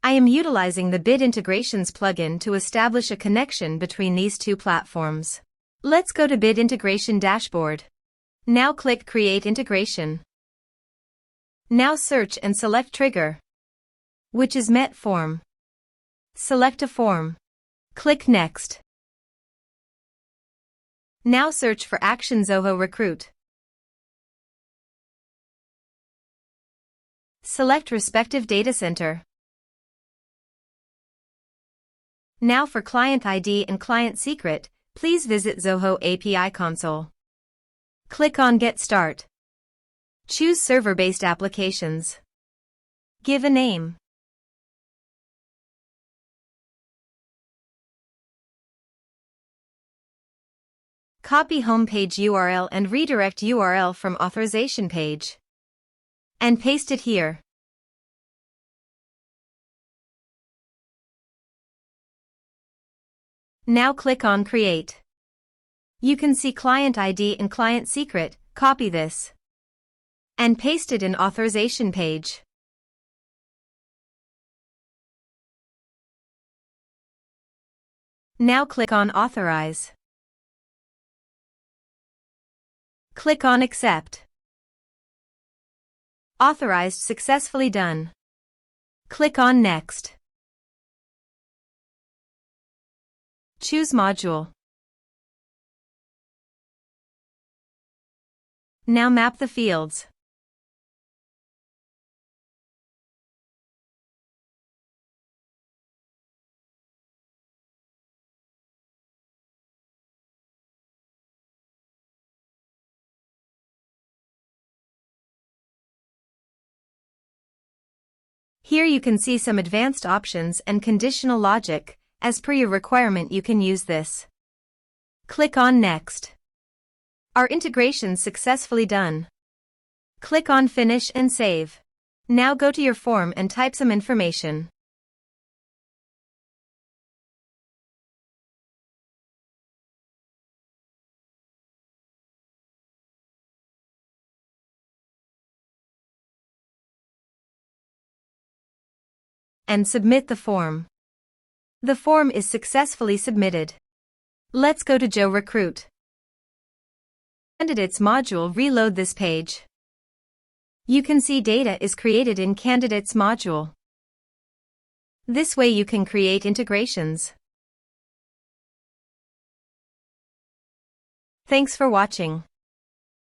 I am utilizing the Bit Integrations plugin to establish a connection between these two platforms. Let's go to Bit Integration Dashboard. Now click Create Integration. Now search and select Trigger, which is MetForm. Select a form. Click Next. Now search for Action Zoho Recruit. Select respective data center. Now for Client ID and Client Secret, please visit Zoho API Console. Click on Get Start. Choose Server-Based Applications. Give a name. Copy homepage URL and redirect URL from authorization page. And paste it here. Now click on Create. You can see Client ID and Client Secret. Copy this and paste it in authorization page. Now click on Authorize. Click on Accept. Authorized successfully done. Click on Next. Choose Module. Now map the fields. Here you can see some advanced options and conditional logic. As per your requirement, you can use this. Click on Next. Our integration successfully done. Click on Finish and Save. Now go to your form and type some information. And submit the form. The form is successfully submitted. Let's go to Zoho Recruit. Candidates module. Reload this page. You can see data is created in Candidates module. This way you can create integrations. Thanks for watching.